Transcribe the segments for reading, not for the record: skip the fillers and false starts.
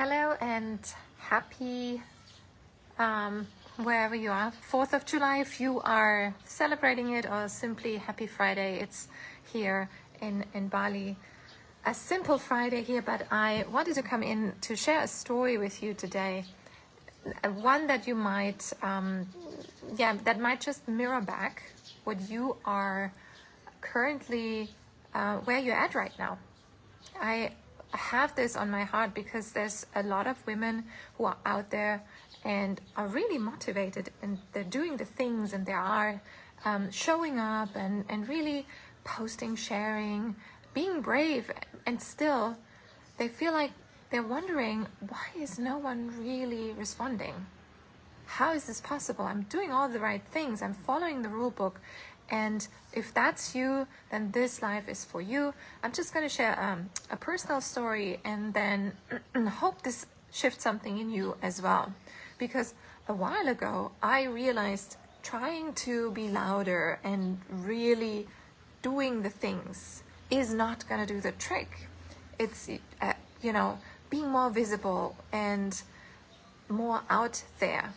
Hello and happy wherever you are, 4th of July if you are celebrating it, or simply happy Friday. It's here in Bali. A simple Friday here, but I wanted to come in to share a story with you today. One that you might, that might just mirror back what you are currently, where you're at right now. I have this on my heart because there's a lot of women who are out there and are really motivated, and they're doing the things, and they are showing up and really posting, sharing, being brave, and still they feel like they're wondering, why is no one really responding? How is this possible? I'm doing all the right things, I'm following the rule book. And if that's you, then this life is for you. I'm just going to share a personal story, and then hope this shifts something in you as well. Because a while ago, I realized trying to be louder and really doing the things is not going to do the trick. It's, being more visible and more out there.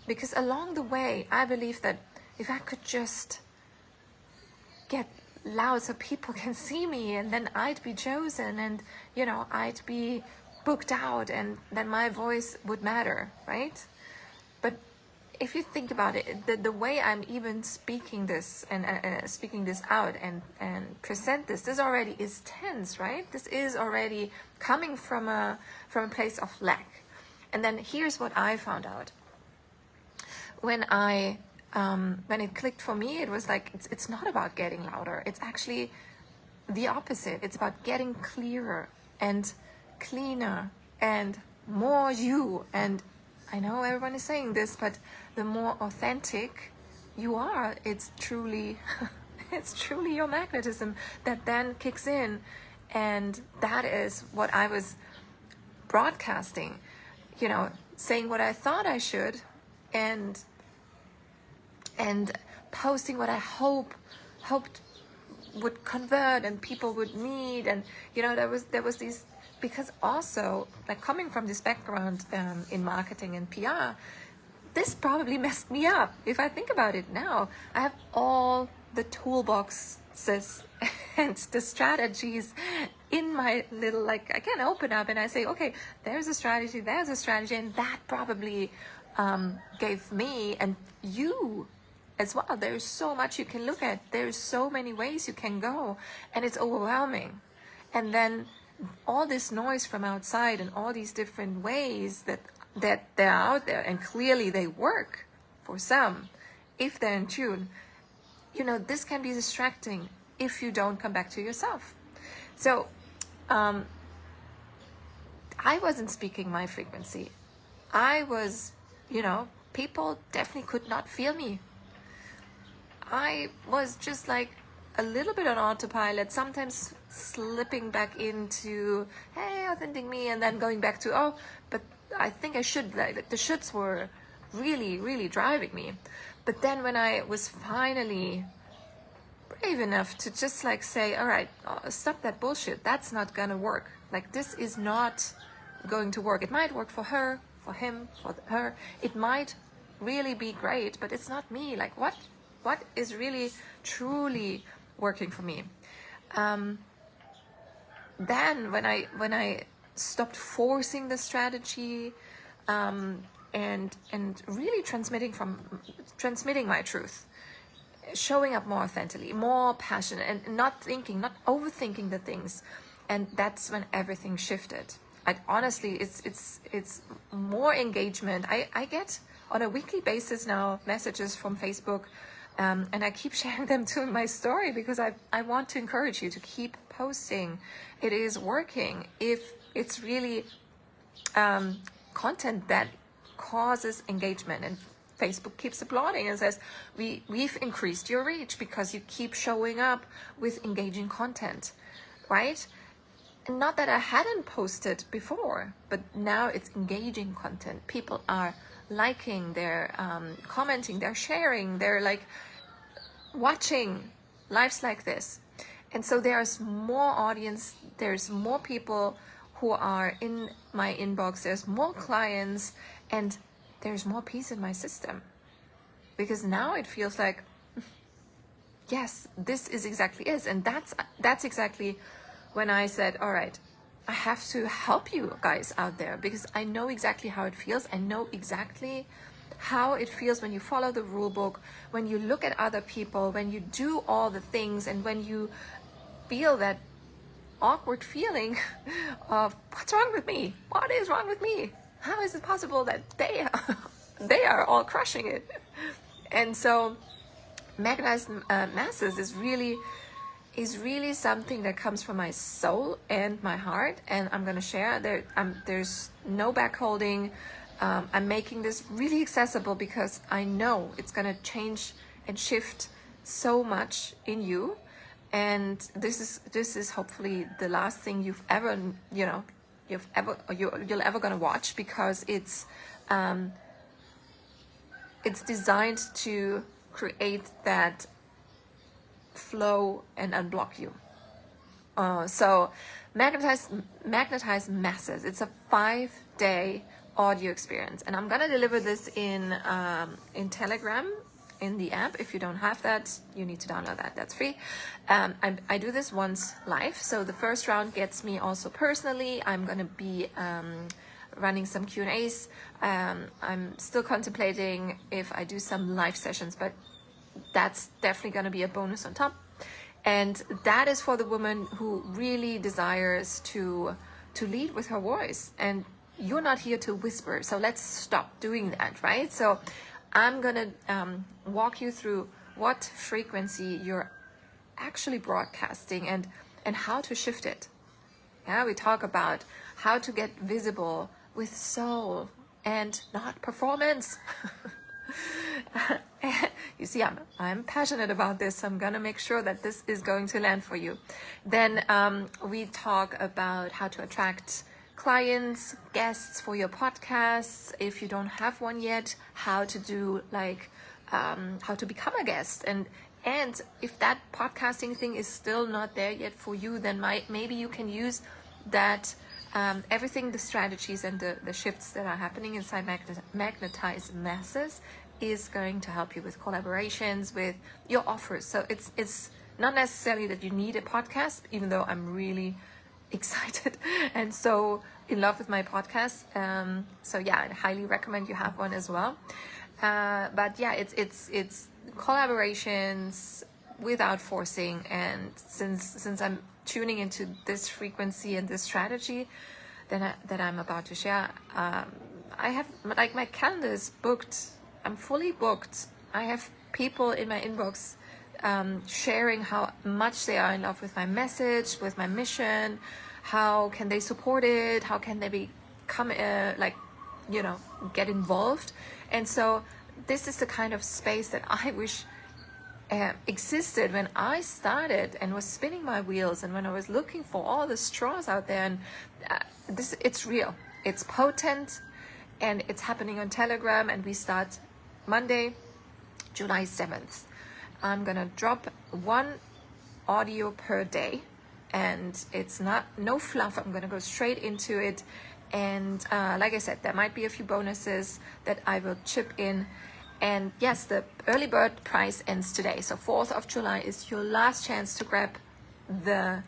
Because along the way, I believe that if I could just get loud so people can see me, and then I'd be chosen, and I'd be booked out, and then my voice would matter, right? But if you think about it, the way I'm even speaking this and speaking this out and present this already is tense, right? This is already coming from a place of lack. And then here's what I found out. When it clicked for me, it was like, it's not about getting louder. It's actually the opposite. It's about getting clearer and cleaner and more you. And I know everyone is saying this, but the more authentic you are, it's truly, it's truly your magnetism that then kicks in. And that is what I was broadcasting, saying what I thought I should, and posting what I hoped would convert and people would need. And there was these, because also, like, coming from this background in marketing and PR, this probably messed me up. If I think about it now, I have all the toolboxes and the strategies in my little, like, I can open up and I say, okay, there's a strategy, and that probably gave me and you as well. There's so much you can look at. There's so many ways you can go, and it's overwhelming. And then all this noise from outside and all these different ways that they're out there, and clearly they work for some if they're in tune. This can be distracting if you don't come back to yourself. So I wasn't speaking my frequency. I was, people definitely could not feel me. I was just like a little bit on autopilot, sometimes slipping back into, hey, authentic me, and then going back to, oh, but I think I should, like, the shoulds were really, really driving me. But then when I was finally brave enough to just like say, all right, stop that bullshit, that's not gonna work. Like, this is not going to work. It might work for her, for him, for her. It might really be great, but it's not me. Like, what is really truly working for me? Then when I stopped forcing the strategy, and really transmitting my truth, showing up more authentically, more passionate, and not overthinking the things, and that's when everything shifted. Honestly, it's more engagement. I get on a weekly basis now messages from Facebook, and I keep sharing them to my story because I want to encourage you to keep posting. It is working if it's really content that causes engagement, and Facebook keeps applauding and says, we've increased your reach because you keep showing up with engaging content, right? And not that I hadn't posted before, but now it's engaging content. People are liking, they're commenting, they're sharing, they're like watching lives like this. And so there's more audience, there's more people who are in my inbox, there's more clients, and there's more peace in my system. Because now it feels like, yes, this is exactly it. And that's exactly when I said, all right, I have to help you guys out there, because I know exactly how it feels. I know exactly how it feels when you follow the rule book, when you look at other people, when you do all the things, and when you feel that awkward feeling of what's wrong with me? What is wrong with me? How is it possible that they are all crushing it? And so Magnetise Masses is really something that comes from my soul and my heart, and I'm going to share. There's no backholding. I'm making this really accessible because I know it's going to change and shift so much in you. And this is hopefully the last thing you'll ever gonna watch, because it's designed to create that flow and unblock you. So Magnetise Masses, it's a 5-day audio experience, and I'm gonna deliver this in Telegram, in the app. If you don't have that, you need to download that. That's free. I do this once live. So the first round gets me also personally. I'm gonna be running some Q&As. I'm still contemplating if I do some live sessions, but that's definitely gonna be a bonus on top. And that is for the woman who really desires to lead with her voice. And you're not here to whisper, so let's stop doing that, right? So I'm gonna walk you through what frequency you're actually broadcasting and how to shift it. Yeah, we talk about how to get visible with soul and not performance. You see, I'm passionate about this, so I'm gonna make sure that this is going to land for you. Then we talk about how to attract clients, guests for your podcasts. If you don't have one yet, how to do how to become a guest, and if that podcasting thing is still not there yet for you, then maybe you can use that everything, the strategies and the shifts that are happening inside Magnetise Masses is going to help you with collaborations, with your offers. So it's not necessarily that you need a podcast, even though I'm really excited and so in love with my podcast. So yeah, I highly recommend you have one as well. But yeah, it's collaborations without forcing. And since I'm tuning into this frequency and this strategy that I'm about to share, I have my calendar is booked. I'm fully booked. I have people in my inbox sharing how much they are in love with my message, with my mission. How can they support it? How can they become get involved? And so this is the kind of space that I wish existed when I started and was spinning my wheels, and when I was looking for all the straws out there. And it's real, it's potent, and it's happening on Telegram. And we start Monday, July 7th. I'm gonna drop one audio per day, and it's no fluff. I'm gonna go straight into it. And like I said, there might be a few bonuses that I will chip in. And yes, the early bird price ends today. So 4th of July is your last chance to grab the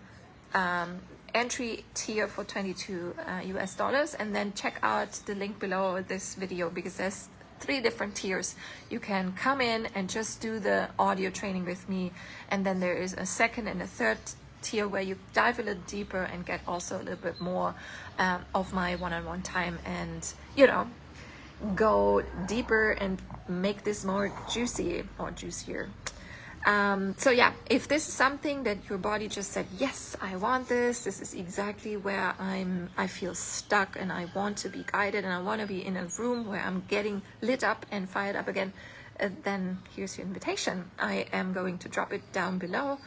entry tier for $22 US. And then check out the link below this video, because there's 3 different tiers. You can come in and just do the audio training with me. And then there is a second and a third tier where you dive a little deeper and get also a little bit more of my one-on-one time, and go deeper and make this more juicy or juicier. So yeah, if this is something that your body just said, yes, I want this is exactly where I feel stuck, and I want to be guided, and I want to be in a room where I'm getting lit up and fired up again, then here's your invitation. I am going to drop it down below.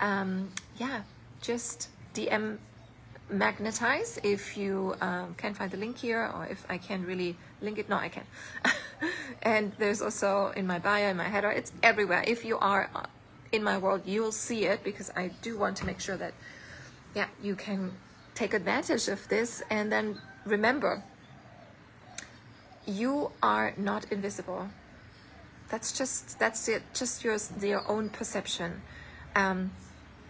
Yeah, just DM Magnetise if you can find the link here, or if I can really link it. No, I can. And there's also in my bio, in my header, it's everywhere. If you are in my world, you'll see it, because I do want to make sure that you can take advantage of this, and then remember, you are not invisible. That's just your own perception.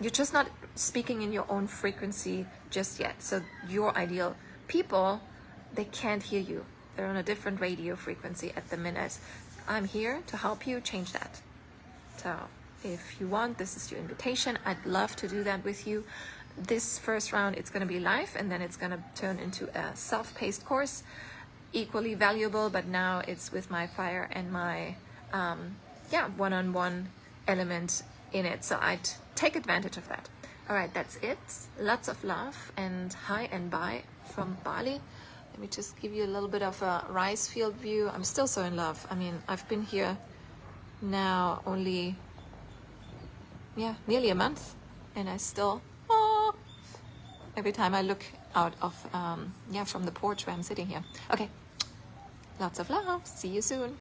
You're just not speaking in your own frequency just yet. So your ideal people, they can't hear you. They're on a different radio frequency at the minute. I'm here to help you change that. So if you want, this is your invitation. I'd love to do that with you. This first round, it's going to be live, and then it's going to turn into a self-paced course, equally valuable, but now it's with my fire and my one-on-one element in it. So I'd take advantage of that. All right, that's it. Lots of love and hi and bye from Bali. Let me just give you a little bit of a rice field view. I'm still so in love. I mean, I've been here now only, nearly a month, and I still, every time I look out of, from the porch where I'm sitting here. Okay, lots of love. See you soon.